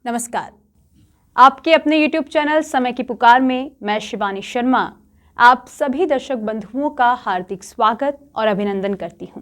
नमस्कार। आपके अपने YouTube चैनल समय की पुकार में मैं शिवानी शर्मा आप सभी दर्शक बंधुओं का हार्दिक स्वागत और अभिनंदन करती हूं।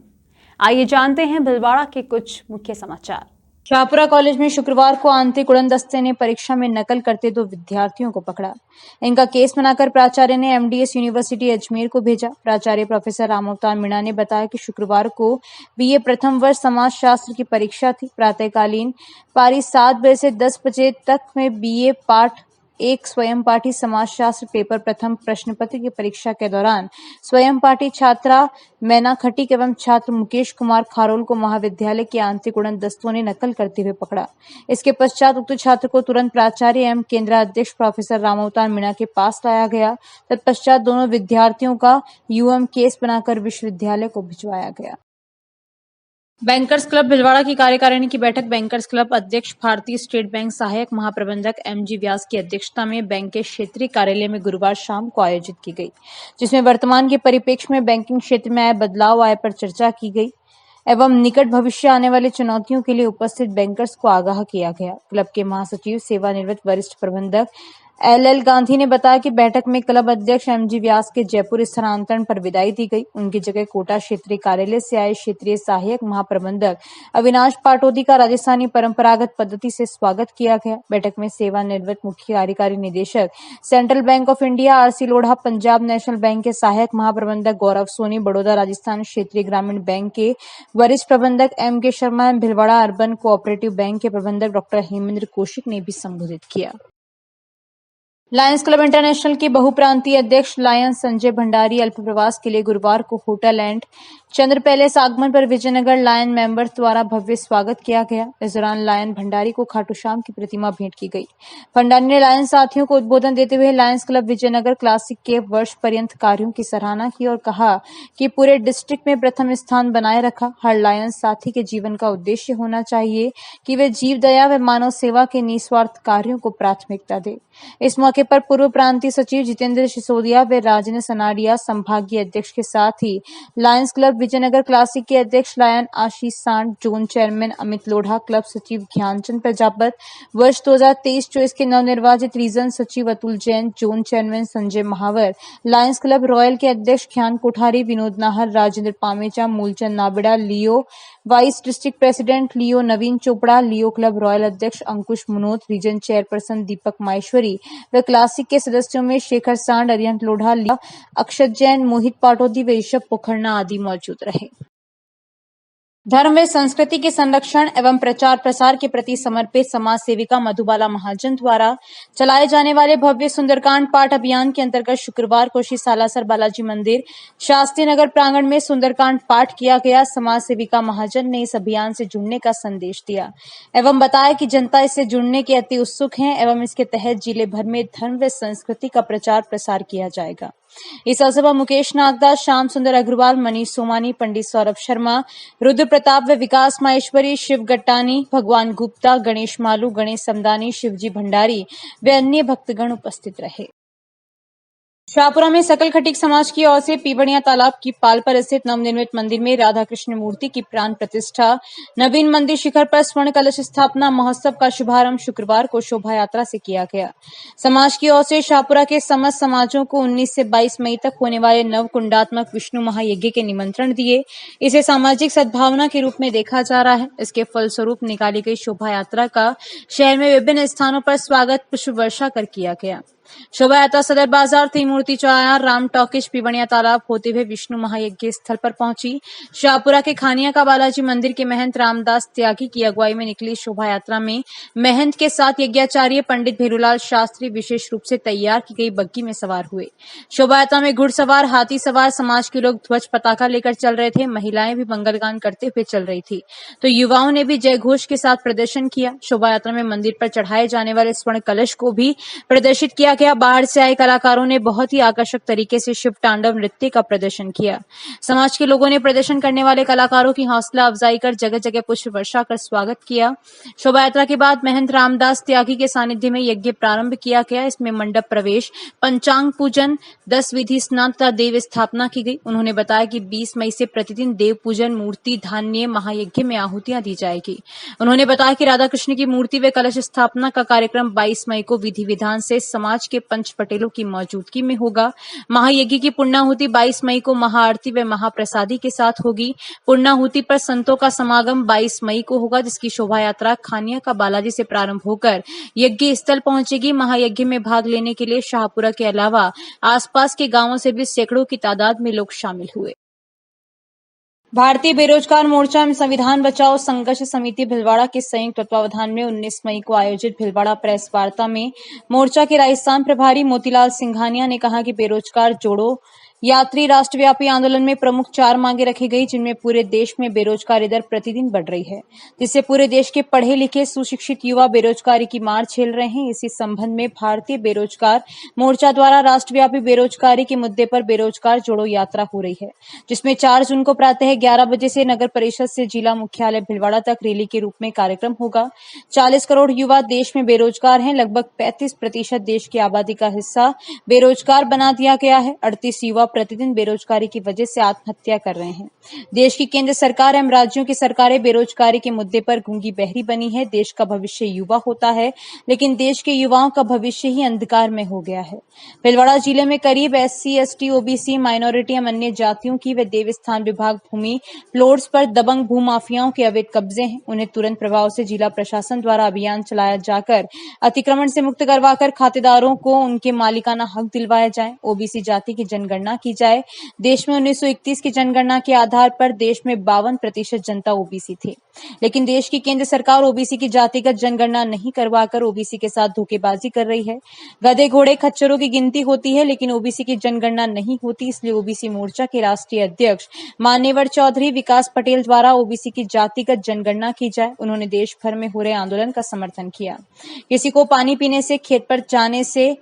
आइए जानते हैं भीलवाड़ा के कुछ मुख्य समाचार। शाहपुरा कॉलेज में शुक्रवार को आंतरिक उड़न दस्ते ने परीक्षा में नकल करते 2 विद्यार्थियों को पकड़ा। इनका केस बनाकर प्राचार्य ने MDS यूनिवर्सिटी अजमेर को भेजा। प्राचार्य प्रोफेसर रामावतार मीणा ने बताया कि शुक्रवार को BA प्रथम वर्ष समाजशास्त्र की परीक्षा थी। प्रातःकालीन पारी 7 बजे से 10 बजे तक में BA पाठ 1 स्वयं पाठी समाजशास्त्र पेपर प्रथम प्रश्न पत्र की परीक्षा के दौरान स्वयं पाठी छात्रा मैना खटीक एवं छात्र मुकेश कुमार खारोल को महाविद्यालय के आंतरिक उड़न दस्तों ने नकल करते हुए पकड़ा। इसके पश्चात उक्त छात्र को तुरंत प्राचार्य एवं केंद्राध्यक्ष प्रोफेसर रामावतार मीणा के पास लाया गया। तत्पश्चात दोनों विद्यार्थियों का UM केस बनाकर विश्वविद्यालय को भिजवाया गया। बैंकर्स क्लब भीलवाड़ा की कार्यकारिणी की बैठक बैंकर्स क्लब अध्यक्ष भारतीय स्टेट बैंक सहायक महाप्रबंधक MG व्यास की अध्यक्षता में बैंक के क्षेत्रीय कार्यालय में गुरुवार शाम को आयोजित की गई, जिसमें वर्तमान के परिप्रेक्ष्य में बैंकिंग क्षेत्र में आए बदलाव आय पर चर्चा की गई एवं निकट भविष्य आने वाली चुनौतियों के लिए उपस्थित बैंकर्स को आगाह किया गया। क्लब के महासचिव सेवानिवृत्त वरिष्ठ प्रबंधक LL गांधी ने बताया कि बैठक में क्लब अध्यक्ष MG व्यास के जयपुर स्थानांतरण पर विदाई दी गई। उनकी जगह कोटा क्षेत्रीय कार्यालय से आए क्षेत्रीय सहायक महाप्रबंधक अविनाश पाटोदी का राजस्थानी परंपरागत पद्धति से स्वागत किया गया। बैठक में सेवानिवृत्त मुख्य कार्यकारी निदेशक central bank of India RC Lodha, Punjab national bank के सहायक महाप्रबंधक गौरव सोनी, बड़ौदा राजस्थान क्षेत्रीय ग्रामीण बैंक के वरिष्ठ प्रबंधक MK Sharma, Bhilwara urban cooperative bank के प्रबंधक डॉक्टर हेमेंद्र कौशिक ने भी संबोधित किया। लायंस क्लब इंटरनेशनल के बहुप्रांतीय अध्यक्ष लायन संजय भंडारी अल्प प्रवास के लिए गुरुवार को होटल एंड चंद्र पैलेस आगमन पर विजयनगर लायन मेंबर्स द्वारा भव्य स्वागत किया गया। इस दौरान लायन भंडारी को खाटू श्याम की प्रतिमा भेंट की गई। भंडारी ने लायन साथियों को उद्बोधन देते हुए लायंस क्लब विजयनगर क्लासिक के वर्ष पर्यंत कार्यों की सराहना की और कहा कि पूरे डिस्ट्रिक्ट में प्रथम स्थान बनाए रखा। हर लायन साथी के जीवन का उद्देश्य होना चाहिए कि वे जीव दया व मानव सेवा के निस्वार्थ कार्यों को प्राथमिकता दे। इस मौके पर पूर्व प्रांतीय सचिव जितेंद्र सिसोदिया व राजेंद्र सनाडिया संभागीय अध्यक्ष के साथ ही लायंस क्लब विजयनगर क्लासिक के अध्यक्ष लायन आशीष सांड, zone chairman Amit Lodha, club सचिव ज्ञानचंद प्रजापत, वर्ष 2023-24 के नवनिर्वाचित रीजन सचिव अतुल जैन, जोन चेयरमैन संजय महावर, लायंस क्लब रॉयल के अध्यक्ष ख्यान कोठारी, विनोद नाहर, राजेंद्र पामेचा, मूलचंद नाबिड़ा, लियो वाइस डिस्ट्रिक्ट प्रेसिडेंट लियो नवीन चोपड़ा, लियो क्लब रॉयल अध्यक्ष अंकुश मुनोत, रीजन चेयरपर्सन दीपक माहेश्वरी व क्लासिक के सदस्यों में शेखर सांड, अरिहंत लोढ़ा, अक्षत जैन, मोहित पाटोदी व ऋषभ पोखरना आदि मौजूद रहे। धर्म व संस्कृति के संरक्षण एवं प्रचार प्रसार के प्रति समर्पित समाज सेविका मधुबाला महाजन द्वारा चलाए जाने वाले भव्य सुंदरकांड पाठ अभियान के अंतर्गत शुक्रवार को श्री सालासर बालाजी मंदिर शास्त्री नगर प्रांगण में सुंदरकांड पाठ किया गया। समाज सेविका महाजन ने इस अभियान से जुड़ने का संदेश दिया एवं बताया कि जनता इससे जुड़ने के अति उत्सुक है एवं इसके तहत जिले भर में धर्म व संस्कृति का प्रचार प्रसार किया जाएगा। इस अवसर पर मुकेश नागदास, श्याम सुंदर अग्रवाल, मनीष सोमानी, पंडित सौरभ शर्मा, रुद्र प्रताप व विकास माहेश्वरी, शिव गट्टानी, भगवान गुप्ता, गणेश मालू, गणेश समदानी, शिवजी भंडारी व अन्य भक्तगण उपस्थित रहे। शाहपुरा में सकल खटीक समाज की ओर से पीवड़िया तालाब की पाल पर स्थित नवनिर्मित मंदिर में राधा कृष्ण मूर्ति की प्राण प्रतिष्ठा, नवीन मंदिर शिखर पर स्वर्ण कलश स्थापना महोत्सव का शुभारंभ शुक्रवार को शोभा यात्रा से किया गया। समाज की ओर से शाहपुरा के समस्त समाजों को 19 से 22 मई तक होने वाले नव कुंडात्मक विष्णु महायज्ञ के निमंत्रण दिए। इसे सामाजिक सद्भावना के रूप में देखा जा रहा है। इसके फलस्वरूप निकाली गई शोभा यात्रा का शहर में विभिन्न स्थानों पर स्वागत पुष्प वर्षा कर किया गया। शोभा यात्रा सदर बाजार, त्रिमूर्ति चौराहा, राम टॉकीज, पीवड़िया तालाब होते हुए विष्णु महायज्ञ स्थल पर पहुंची। शाहपुरा के खानिया का बालाजी मंदिर के महंत रामदास त्यागी की अगुवाई में निकली शोभा यात्रा में महंत के साथ यज्ञाचार्य पंडित भेरूलाल शास्त्री विशेष रूप से तैयार की गई बग्गी में सवार हुए। शोभा यात्रा में घुड़सवार, हाथी सवार समाज के लोग ध्वज पताका लेकर चल रहे थे। महिलाएं भी मंगलगान करते हुए चल रही थी तो युवाओं ने भी जय घोष के साथ प्रदर्शन किया। शोभा यात्रा में मंदिर पर चढ़ाए जाने वाले स्वर्ण कलश को भी प्रदर्शित किया गया। बाहर से आए कलाकारों ने बहुत ही आकर्षक तरीके से शिव तांडव नृत्य का प्रदर्शन किया। समाज के लोगों ने प्रदर्शन करने वाले कलाकारों की हौसला अफजाई कर जगह जगह पुष्प वर्षा कर स्वागत किया। शोभा यात्रा के बाद महंत रामदास त्यागी के सानिध्य में यज्ञ प्रारंभ किया गया। इसमें मंडप प्रवेश, पंचांग पूजन, 10 विधि स्नान तथा देव स्थापना की गई। उन्होंने बताया कि 20 मई से प्रतिदिन देव पूजन, मूर्ति धान्य महायज्ञ में आहुतियां दी जाएगी। उन्होंने बताया कि राधा कृष्ण की मूर्ति व कलश स्थापना का कार्यक्रम 22 मई को विधि विधान से समाज के पंच पटेलों की मौजूदगी में होगा। महायज्ञ की पुण्याहुति 22 मई को महाआरती व महाप्रसादी के साथ होगी। पुण्याहुति पर संतों का समागम 22 मई को होगा, जिसकी शोभा यात्रा खानिया का बालाजी से प्रारंभ होकर यज्ञ स्थल पहुंचेगी। महायज्ञ में भाग लेने के लिए शाहपुरा के अलावा आसपास के गांवों से भी सैकड़ों की तादाद में लोग शामिल हुए। भारतीय बेरोजगार मोर्चा एवं संविधान बचाओ संघर्ष समिति भिलवाड़ा के संयुक्त तत्वावधान में 19 मई को आयोजित भिलवाड़ा प्रेस वार्ता में मोर्चा के राजस्थान प्रभारी मोतीलाल सिंघानिया ने कहा कि बेरोजगार जोड़ो यात्री राष्ट्रव्यापी आंदोलन में प्रमुख 4 मांगे रखी गई, जिनमें पूरे देश में बेरोजगारी दर प्रतिदिन बढ़ रही है, जिससे पूरे देश के पढ़े लिखे सुशिक्षित युवा बेरोजगारी की मार झेल रहे हैं। इसी संबंध में भारतीय बेरोजगार मोर्चा द्वारा राष्ट्रव्यापी बेरोजगारी के मुद्दे पर बेरोजगार जोड़ो यात्रा हो रही है, जिसमें 4 जून को प्रातः 11 बजे से नगर परिषद से जिला मुख्यालय भिलवाड़ा तक रैली के रूप में कार्यक्रम होगा। 40 करोड़ युवा देश में बेरोजगार हैं। लगभग 35% देश की आबादी का हिस्सा बेरोजगार बना दिया गया है। 38 युवा प्रतिदिन बेरोजगारी की वजह से आत्महत्या कर रहे हैं। देश की केंद्र सरकार एवं राज्यों की सरकारें बेरोजगारी के मुद्दे पर गूंगी बहरी बनी है। देश का भविष्य युवा होता है, लेकिन देश के युवाओं का भविष्य ही अंधकार में हो गया है। भिलवाड़ा जिले में करीब SC, ST, OBC, माइनॉरिटी एवं अन्य जातियों की व देवस्थान विभाग भूमि प्लॉट्स पर दबंग भूमाफियाओं के अवैध कब्जे हैं। उन्हें तुरंत प्रभाव से जिला प्रशासन द्वारा अभियान चलाया जाकर अतिक्रमण से मुक्त करवाकर खातेदारों को उनके मालिकाना हक दिलवाया जाए। OBC जाति की जनगणना की जाए। देश में 1931 की जनगणना के आधार पर देश में 52% जनता OBC थी, लेकिन देश की केंद्र सरकार OBC की जातिगत जनगणना नहीं करवाकर OBC के साथ धोखेबाजी कर रही है। गधे घोड़े खच्चरों की गिनती होती है, लेकिन OBC की जनगणना नहीं होती। इसलिए OBC मोर्चा के राष्ट्रीय अध्यक्ष मान्यवर चौधरी विकास पटेल द्वारा OBC की जातिगत जनगणना की जाए। उन्होंने देश भर में हो रहे आंदोलन का समर्थन किया। किसी को पानी पीने से, खेत पर जाने से,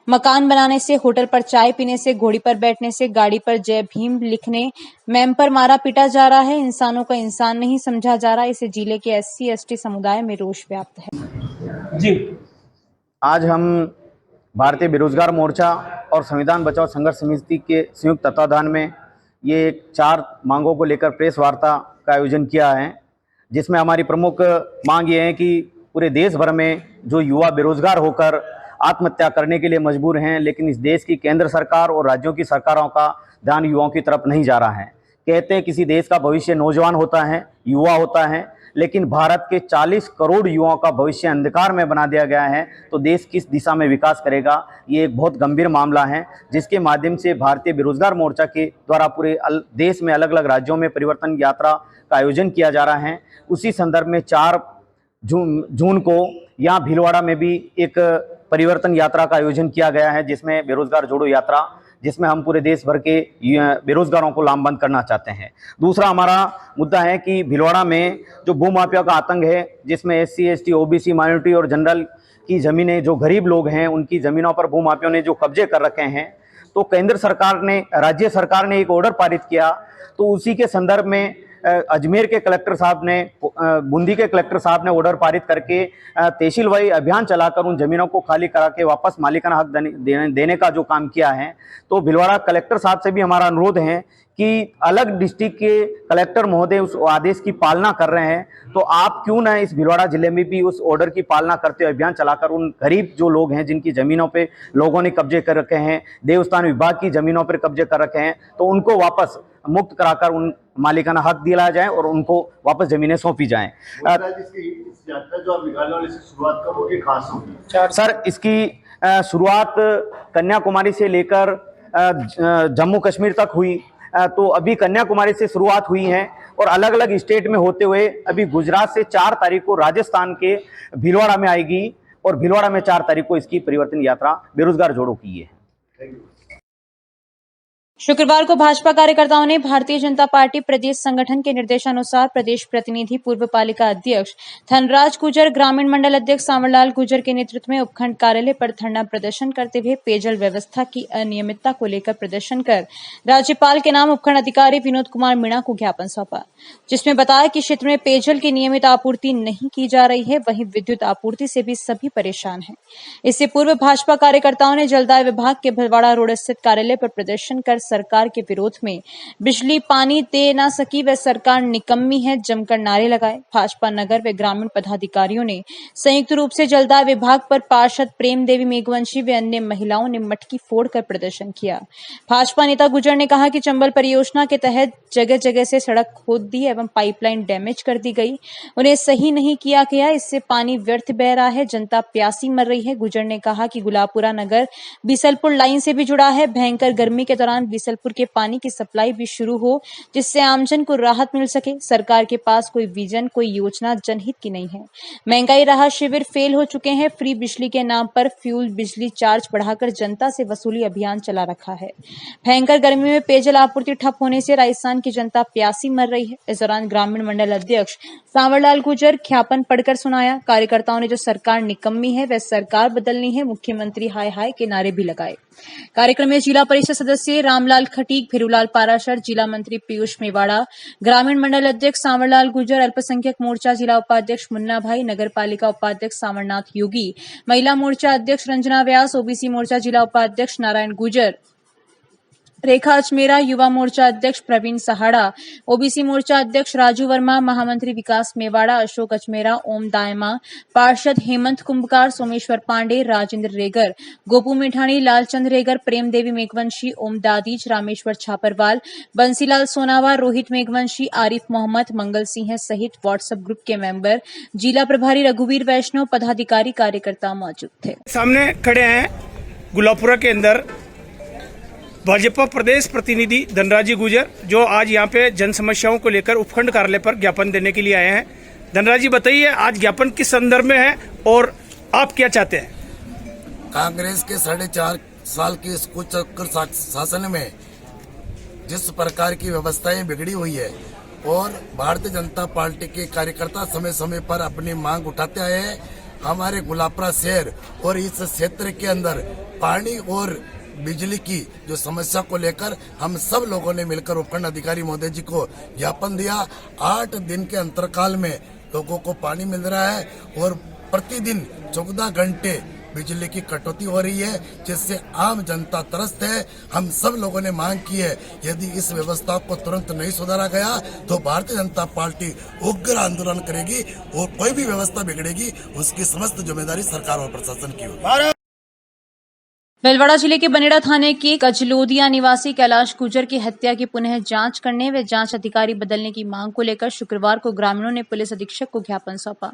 मकान बनाने से, होटल पर चाय पीने से, घोड़ी पर बैठने से, गाड़ी पर जय भीम लिखने, मैम पर मारा पीटा जा रहा है। इंसानों का इंसान नहीं समझा जा रहा। इसे जिले के SC, ST समुदाय में रोष व्याप्त है। जी, आज हम भारतीय बेरोजगार मोर्चा और संविधान बचाओ संघर्ष समिति के संयुक्त तत्वाधान में ये 4 मांगों को लेकर प्रेस वार्ता का आयोजन किया है, जिसमें हमारी प्रमुख मांग ये है कि पूरे देश भर में जो युवा बेरोजगार होकर आत्महत्या करने के लिए मजबूर हैं, लेकिन इस देश की केंद्र सरकार और राज्यों की सरकारों का ध्यान युवाओं की तरफ नहीं जा रहा है। कहते हैं किसी देश का भविष्य नौजवान होता है, युवा होता है, लेकिन भारत के 40 करोड़ युवाओं का भविष्य अंधकार में बना दिया गया है, तो देश किस दिशा में विकास करेगा। ये एक बहुत गंभीर मामला है, जिसके माध्यम से भारतीय बेरोजगार मोर्चा के द्वारा पूरे देश में अलग अलग राज्यों में परिवर्तन यात्रा का आयोजन किया जा रहा है। उसी संदर्भ में 4 जून को यहाँ भिलवाड़ा में भी एक परिवर्तन यात्रा का आयोजन किया गया है, जिसमें बेरोजगार जोड़ो यात्रा, जिसमें हम पूरे देश भर के बेरोजगारों को लामबंद करना चाहते हैं। दूसरा हमारा मुद्दा है कि भिलवाड़ा में जो भूमाफिया का आतंक है, जिसमें SC, ST, OBC, माइनॉरिटी और जनरल की ज़मीनें, जो गरीब लोग हैं उनकी ज़मीनों पर भूमाफियों ने जो कब्जे कर रखे हैं, तो केंद्र सरकार ने, राज्य सरकार ने एक ऑर्डर पारित किया, तो उसी के संदर्भ में अजमेर के कलेक्टर साहब ने, बूंदी के कलेक्टर साहब ने ऑर्डर पारित करके तहसील वाई अभियान चलाकर उन जमीनों को खाली करा के वापस मालिकाना हक देने का जो काम किया है। तो भिलवाड़ा कलेक्टर साहब से भी हमारा अनुरोध है कि अलग डिस्ट्रिक्ट के कलेक्टर महोदय उस आदेश की पालना कर रहे हैं, तो आप क्यों न इस भिलवाड़ा जिले में भी उस ऑर्डर की पालना करते हुए अभियान चलाकर उन गरीब जो लोग हैं, जिनकी ज़मीनों पे लोगों ने कब्जे कर रखे हैं, देवस्थान विभाग की ज़मीनों पर कब्जे कर रखे हैं, तो उनको वापस मुक्त कराकर उन मालिकाना हक दिलाया जाए और उनको वापस ज़मीनें सौंपी जाएं। सर, इसकी शुरुआत कन्याकुमारी से लेकर जम्मू कश्मीर तक हुई, तो अभी कन्याकुमारी से शुरुआत हुई है और अलग अलग स्टेट में होते हुए अभी गुजरात से 4 तारीख को राजस्थान के भिलवाड़ा में आएगी और भिलवाड़ा में 4 तारीख को इसकी परिवर्तन यात्रा बेरोजगार जोड़ों की है। शुक्रवार को भाजपा कार्यकर्ताओं ने भारतीय जनता पार्टी प्रदेश संगठन के निर्देशानुसार प्रदेश प्रतिनिधि पूर्व पालिका अध्यक्ष धनराज गुर्जर, ग्रामीण मंडल अध्यक्ष सांवरलाल गुर्जर के नेतृत्व में उपखंड कार्यालय पर धरना प्रदर्शन करते हुए पेयजल व्यवस्था की अनियमितता को लेकर प्रदर्शन कर राज्यपाल के नाम उपखंड अधिकारी विनोद कुमार मीणा को ज्ञापन सौंपा, जिसमें बताया कि क्षेत्र में पेयजल की नियमित आपूर्ति नहीं की जा रही है, वहीं विद्युत आपूर्ति से भी सभी परेशान हैं। इससे पूर्व भाजपा कार्यकर्ताओं ने जलदाय विभाग के भलवाड़ा रोड स्थित कार्यालय पर प्रदर्शन कर सरकार के विरोध में बिजली पानी दे न सकी व सरकार निकम्मी है जमकर नारे लगाए। भाजपा नगर व ग्रामीण पदाधिकारियों ने संयुक्त रूप से जलदाय विभाग पर पार्षद प्रेम देवी मेघवंशी व अन्य महिलाओं ने मटकी फोड़कर प्रदर्शन किया। भाजपा नेता गुर्जर ने कहा कि चंबल परियोजना के तहत जगह जगह से सड़क खोद दी एवं पाइपलाइन डैमेज कर दी गई, उन्हें सही नहीं किया गया, इससे पानी व्यर्थ बह रहा है, जनता प्यासी मर रही है। गुर्जर ने कहा कि गुलाबपुरा नगर बीसलपुर लाइन से भी जुड़ा है, भयंकर गर्मी के दौरान बीसलपुर के पानी की सप्लाई भी शुरू हो जिससे आमजन को राहत मिल सके। सरकार के पास कोई विजन, कोई योजना जनहित की नहीं है। महंगाई राहत शिविर फेल हो चुके हैं, फ्री बिजली के नाम पर फ्यूल बिजली चार्ज बढ़ाकर जनता से वसूली अभियान चला रखा है। भयंकर गर्मी में पेयजल आपूर्ति ठप होने से राजस्थान की जनता प्यासी मर रही है। इस दौरान ग्रामीण मंडल अध्यक्ष सांवरलाल गुर्जर ज्ञापन पढ़कर सुनाया। कार्यकर्ताओं ने जो सरकार निकम्मी है वह सरकार बदलनी है, मुख्यमंत्री हाय हाय के नारे भी लगाए। कार्यक्रम में जिला परिषद सदस्य रामलाल खटीक, भिरूलाल पाराशर, जिला मंत्री पीयूष मेवाड़ा, ग्रामीण मंडल अध्यक्ष सांवरलाल गुर्जर, अल्पसंख्यक मोर्चा जिला उपाध्यक्ष मुन्ना भाई, नगर पालिका उपाध्यक्ष सामरनाथ योगी, महिला मोर्चा अध्यक्ष रंजना व्यास, ओबीसी मोर्चा जिला उपाध्यक्ष नारायण गुर्जर, रेखा अचमेरा, युवा मोर्चा अध्यक्ष प्रवीण सहाड़ा, ओबीसी मोर्चा अध्यक्ष राजू वर्मा, महामंत्री विकास मेवाड़ा, अशोक अचमेरा, ओम दायमा, पार्षद हेमंत कुंभकार, सोमेश्वर पांडे, राजेंद्र रेगर, गोपू मिठानी, लालचंद रेगर, प्रेम देवी मेघवंशी, ओम दादीज, रामेश्वर छापरवाल, बंसीलाल सोनावार, रोहित मेघवंशी, आरिफ मोहम्मद, मंगल सिंह सहित व्हाट्सएप ग्रुप के मेंबर, जिला प्रभारी रघुवीर वैष्णव, पदाधिकारी कार्यकर्ता मौजूद थे। सामने खड़े हैं गुलाबपुरा के अंदर भाजपा प्रदेश प्रतिनिधि धनराजी गुर्जर, जो आज यहाँ पे जन समस्याओं को लेकर उपखंड कार्यालय पर ज्ञापन देने के लिए आए हैं। धनराज जी, बताइए आज ज्ञापन किस संदर्भ में है और आप क्या चाहते हैं? कांग्रेस के 4.5 साल के कुछ चक्कर शासन में जिस प्रकार की व्यवस्थाएं बिगड़ी हुई है और भारतीय जनता पार्टी के कार्यकर्ता समय समय पर अपनी मांग उठाते आए हैं। हमारे गुलाबपुरा शहर और इस क्षेत्र के अंदर पानी और बिजली की जो समस्या को लेकर हम सब लोगों ने मिलकर उपखंड अधिकारी महोदय जी को ज्ञापन दिया। 8 दिन के अंतरकाल में लोगों को पानी मिल रहा है और प्रतिदिन 14 घंटे बिजली की कटौती हो रही है, जिससे आम जनता त्रस्त है। हम सब लोगों ने मांग की है, यदि इस व्यवस्था को तुरंत नहीं सुधारा गया तो भारतीय जनता पार्टी उग्र आंदोलन करेगी और कोई भी व्यवस्था बिगड़ेगी उसकी समस्त जिम्मेदारी सरकार और प्रशासन की होगी। भीलवाड़ा जिले के बनेड़ा थाने के कजलोदिया निवासी कैलाश गुर्जर की हत्या की पुनः जांच करने व जांच अधिकारी बदलने की मांग को लेकर शुक्रवार को ग्रामीणों ने पुलिस अधीक्षक को ज्ञापन सौंपा।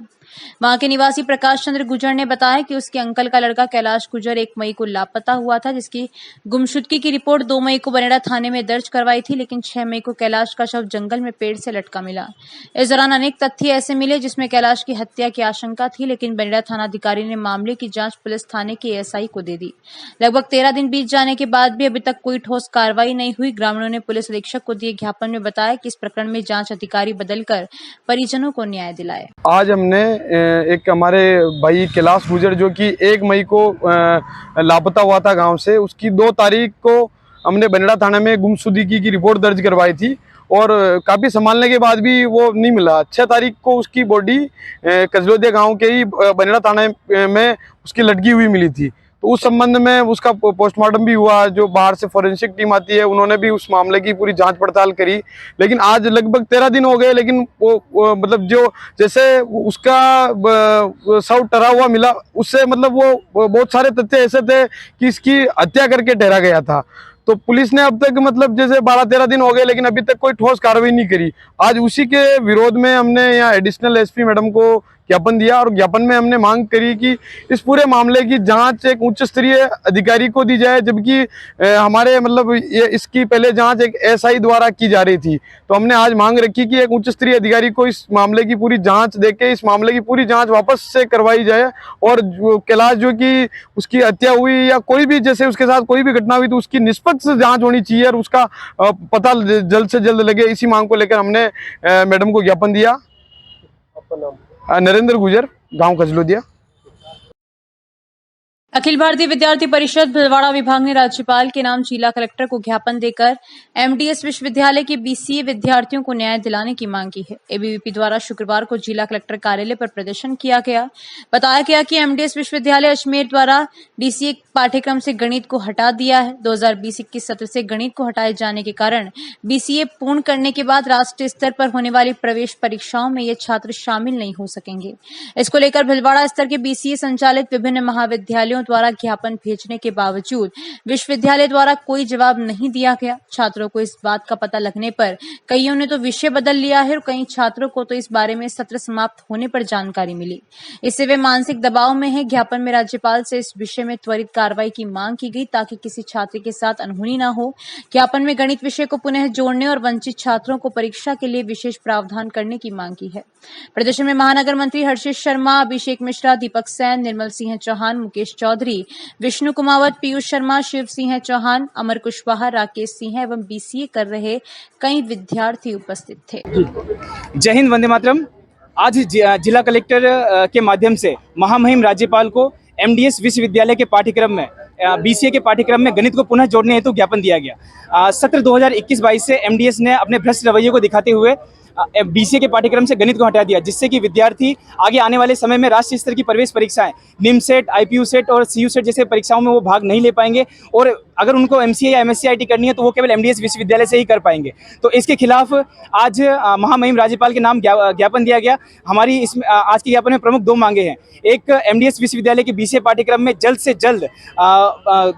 वहां के निवासी प्रकाश चंद्र गुर्जर ने बताया कि उसके अंकल का लड़का कैलाश गुर्जर 1 मई को लापता हुआ था, जिसकी गुमशुदगी की रिपोर्ट 2 मई को बनेड़ा थाने में दर्ज करवाई थी, लेकिन 6 मई को कैलाश का शव जंगल में पेड़ से लटका मिला। इस दौरान अनेक तथ्य ऐसे मिले जिसमें कैलाश की हत्या की आशंका थी, लेकिन बनेड़ा थानाधिकारी ने मामले की जांच पुलिस थाने के एएसआई को दे दी। लगभग 13 दिन बीत जाने के बाद भी अभी तक कोई ठोस कार्रवाई नहीं हुई। ग्रामीणों ने पुलिस अधीक्षक को दिए ज्ञापन में बताया कि इस प्रकरण में जांच अधिकारी बदलकर परिजनों को न्याय दिलाए। आज हमने एक हमारे भाई कैलाश गुर्जर जो कि 1 मई को लापता हुआ था गांव से, उसकी 2 तारीख को हमने बनेड़ा थाने में गुमशुदगी की रिपोर्ट दर्ज करवाई थी और काफी संभालने के बाद भी वो नहीं मिला। 6 तारीख को उसकी बॉडी कजलोदिया गांव के ही बनेड़ा थाने में उसकी लटकी हुई मिली थी। तो उस संबंध में उसका पोस्टमार्टम भी हुआ। जो बाहर से फोरेंसिक टीम आती है उन्होंने भी उस मामले की पूरी जांच पड़ताल करी, लेकिन आज लगभग 13 दिन हो गए, लेकिन वो मतलब जो जैसे उसका शव टरा हुआ मिला, उससे मतलब वो बहुत सारे तथ्य ऐसे थे कि इसकी हत्या करके ठहरा गया था। तो पुलिस ने अब तक मतलब जैसे 12-13 दिन हो गए, लेकिन अभी तक कोई ठोस कार्रवाई नहीं करी। आज उसी के विरोध में हमने यहाँ एडिशनल एसपी मैडम को ज्ञापन दिया और ज्ञापन में हमने मांग करी कि इस पूरे मामले की जांच एक उच्च स्तरीय अधिकारी को दी जाए, जबकि हमारे मतलब ये इसकी पहले जांच एक एसआई द्वारा की जा रही थी। तो हमने आज मांग रखी कि एक उच्च स्तरीय अधिकारी को इस मामले की पूरी जांच देके इस मामले की पूरी जांच वापस से करवाई जाए और कैलाश जो कि उसकी हत्या हुई या कोई भी जैसे उसके साथ कोई भी घटना हुई तो उसकी निष्पक्ष जांच होनी चाहिए और उसका पता जल्द से जल्द लगे। इसी मांग को लेकर हमने मैडम को ज्ञापन दिया। नरेंद्र गुजर, गांव खजलोदिया। अखिल भारतीय विद्यार्थी परिषद भिलवाड़ा विभाग ने राज्यपाल के नाम जिला कलेक्टर को ज्ञापन देकर एमडीएस विश्वविद्यालय के बीसीए विद्यार्थियों को न्याय दिलाने की मांग की है। एबीवीपी द्वारा शुक्रवार को जिला कलेक्टर कार्यालय पर प्रदर्शन किया गया। बताया गया कि एमडीएस विश्वविद्यालय अजमेर द्वारा बीसीए पाठ्यक्रम से गणित को हटा दिया है। 2020-21 सत्र से गणित को हटाए जाने के कारण बीसीए पूर्ण करने के बाद राष्ट्रीय स्तर पर होने वाली प्रवेश परीक्षाओं में ये छात्र शामिल नहीं हो सकेंगे। इसको लेकर भिलवाड़ा स्तर के बीसीए संचालित विभिन्न महाविद्यालयों द्वारा ज्ञापन भेजने के बावजूद विश्वविद्यालय द्वारा कोई जवाब नहीं दिया गया। छात्रों को इस बात का पता लगने पर कईयों ने तो विषय बदल लिया है और कई छात्रों को तो इस बारे में सत्र समाप्त होने पर जानकारी मिली। इससे वे मानसिक दबाव में हैं। ज्ञापन में राज्यपाल से इस विषय में त्वरित कार्रवाई की मांग की गई ताकि किसी छात्र के साथ अनहोनी न हो। ज्ञापन में गणित विषय को पुनः जोड़ने और वंचित छात्रों को परीक्षा के लिए विशेष प्रावधान करने की मांग की है। प्रदर्शन में महानगर मंत्री हर्षित शर्मा, अभिषेक मिश्रा, दीपक सैन, निर्मल सिंह चौहान, मुकेश चौधरी, विष्णु कुमावत, पीयूष शर्मा, शिव सिंह चौहान, अमर कुशवाहा, राकेश सिंह एवं बीसीए कर रहे कई विद्यार्थी उपस्थित थे। जय हिंद, वंदे मातरम। आज जिला कलेक्टर के माध्यम से महामहिम राज्यपाल को एमडीएस विश्वविद्यालय के पाठ्यक्रम में बीसीए के पाठ्यक्रम में गणित को पुनः जोड़ने हेतु ज्ञापन दिया गया। सत्र 2021-22 से एमडीएस ने अपने भ्रष्ट रवैये को दिखाते हुए बीसीए के पाठ्यक्रम से गणित को हटा दिया, जिससे कि विद्यार्थी आगे आने वाले समय में राष्ट्रीय स्तर की प्रवेश परीक्षाएं, निमसेट, आईपीयू सेट और सीयू सेट जैसे परीक्षाओं में वो भाग नहीं ले पाएंगे और अगर उनको एमसीए या एमएससी आईटी करनी है तो वो केवल एमडीएस विश्वविद्यालय से ही कर पाएंगे। तो इसके खिलाफ आज महामहिम राज्यपाल के नाम ज्ञापन दिया गया। हमारी इसमें आज के ज्ञापन में प्रमुख दो मांगे हैं। एक, एमडीएस विश्वविद्यालय के बीसीए पाठ्यक्रम में जल्द से जल्द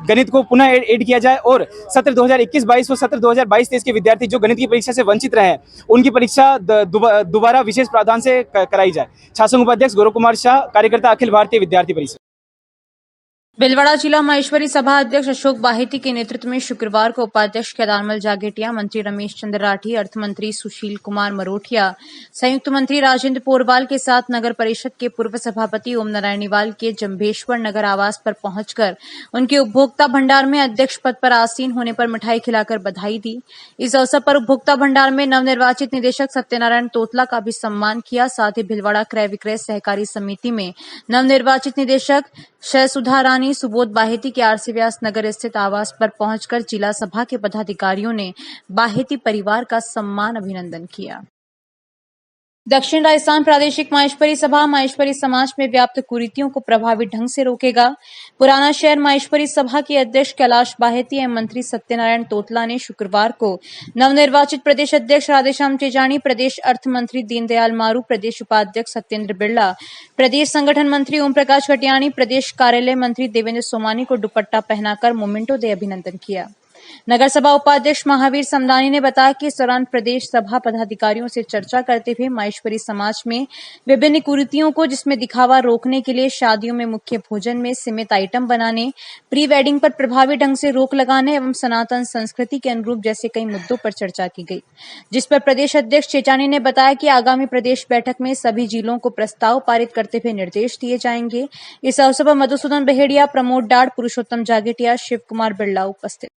गणित को पुनः ऐड किया जाए और सत्र 2021-22 और सत्र 2022-23 के विद्यार्थी जो गणित की परीक्षा से वंचित रहे हैं उनकी परीक्षा दोबारा विशेष प्रावधान से कराई जाए। छात्र उपाध्यक्ष गौरव कुमार शाह, कार्यकर्ता अखिल भारतीय विद्यार्थी परिषद। भिलवाड़ा जिला माहेश्वरी सभा अध्यक्ष अशोक बाहेती के नेतृत्व में शुक्रवार को उपाध्यक्ष केदारमल जागेटिया, मंत्री रमेश चंद्र राठी, अर्थ मंत्री सुशील कुमार मरोठिया, संयुक्त मंत्री राजेंद्र पोरवाल के साथ नगर परिषद के पूर्व सभापति ओम नारायण निवाल के जंभेश्वर नगर आवास पर पहुंचकर उनके उपभोक्ता भंडार में अध्यक्ष पद पर आसीन होने पर मिठाई खिलाकर बधाई दी। इस अवसर पर उपभोक्ता भंडार में नवनिर्वाचित निदेशक सत्यनारायण तोतला का भी सम्मान किया। साथ ही भिलवाड़ा क्रय विक्रय सहकारी समिति में नवनिर्वाचित निदेशक शहसुधा रानी सुबोध बाहेती के आरसी व्यास नगर स्थित आवास पर पहुंचकर जिला सभा के पदाधिकारियों ने बाहेती परिवार का सम्मान अभिनंदन किया। दक्षिण राजस्थान प्रादेशिक माहेश्वरी सभा माहेश्वरी समाज में व्याप्त कुरीतियों को प्रभावी ढंग से रोकेगा। पुराना शहर माहेश्वरी सभा के अध्यक्ष कैलाश बाहेती एवं मंत्री सत्यनारायण तोतला ने शुक्रवार को नवनिर्वाचित प्रदेश अध्यक्ष राधेश्याम तेजानी, प्रदेश अर्थ मंत्री दीनदयाल मारू, प्रदेश उपाध्यक्ष सत्येंद्र बिरला, प्रदेश संगठन मंत्री ओम प्रकाश कटियानी, प्रदेश कार्यालय मंत्री देवेंद्र सोमानी को दुपट्टा पहनाकर मोमेंटो दे अभिनंदन किया। नगर सभा उपाध्यक्ष महावीर समदानी ने बताया कि इस दौरान प्रदेश सभा पदाधिकारियों से चर्चा करते हुए माहेश्वरी समाज में विभिन्न कुरीतियों को जिसमें दिखावा रोकने के लिए शादियों में मुख्य भोजन में सीमित आइटम बनाने, प्री वेडिंग पर प्रभावी ढंग से रोक लगाने एवं सनातन संस्कृति के अनुरूप जैसे कई मुद्दों पर चर्चा की गई, जिस पर प्रदेश अध्यक्ष चेचानी ने बताया कि आगामी प्रदेश बैठक में सभी जिलों को प्रस्ताव पारित करते हुए निर्देश दिए जाएंगे। इस अवसर पर मधुसूदन बहेड़िया, प्रमोद डाड़, पुरुषोत्तम जागेटिया, शिव कुमार बिरला उपस्थित।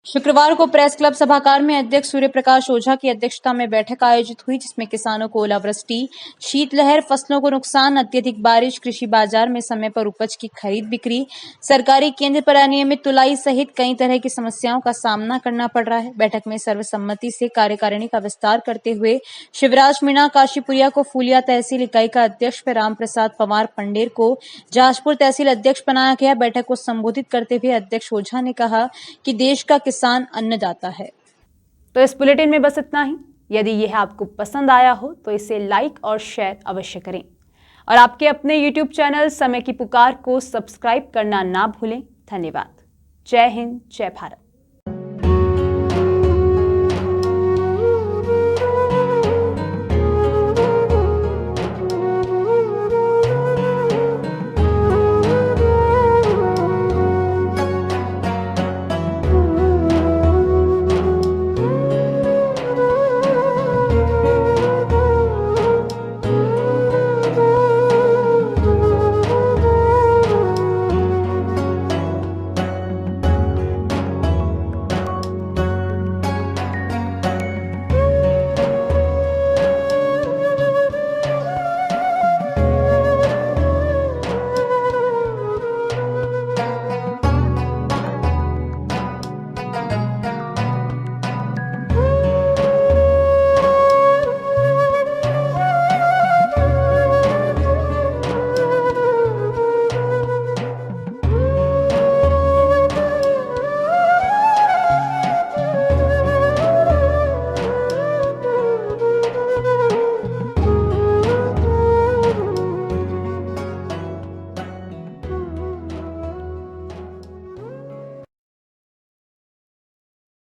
शुक्रवार को प्रेस क्लब सभागार में अध्यक्ष सूर्य प्रकाश ओझा की अध्यक्षता में बैठक आयोजित हुई, जिसमें किसानों को ओलावृष्टि, शीतलहर, फसलों को नुकसान, अत्यधिक बारिश, कृषि बाजार में समय पर उपज की खरीद बिक्री, सरकारी केंद्र पर अनियमित तुलाई सहित कई तरह की समस्याओं का सामना करना पड़ रहा है। बैठक में सर्वसम्मति से कार्यकारिणी का विस्तार करते हुए शिवराज मीणा काशीपुरिया को फूलिया तहसील इकाई का अध्यक्ष व राम प्रसाद पवार पंडेर को जाजपुर तहसील अध्यक्ष बनाया गया। बैठक को संबोधित करते हुए अध्यक्ष ओझा ने कहा कि देश का किसान अन्नदाता है। तो इस बुलेटिन में बस इतना ही। यदि यह आपको पसंद आया हो तो इसे लाइक और शेयर अवश्य करें और आपके अपने YouTube चैनल समय की पुकार को सब्सक्राइब करना ना भूलें। धन्यवाद। जय हिंद, जय भारत।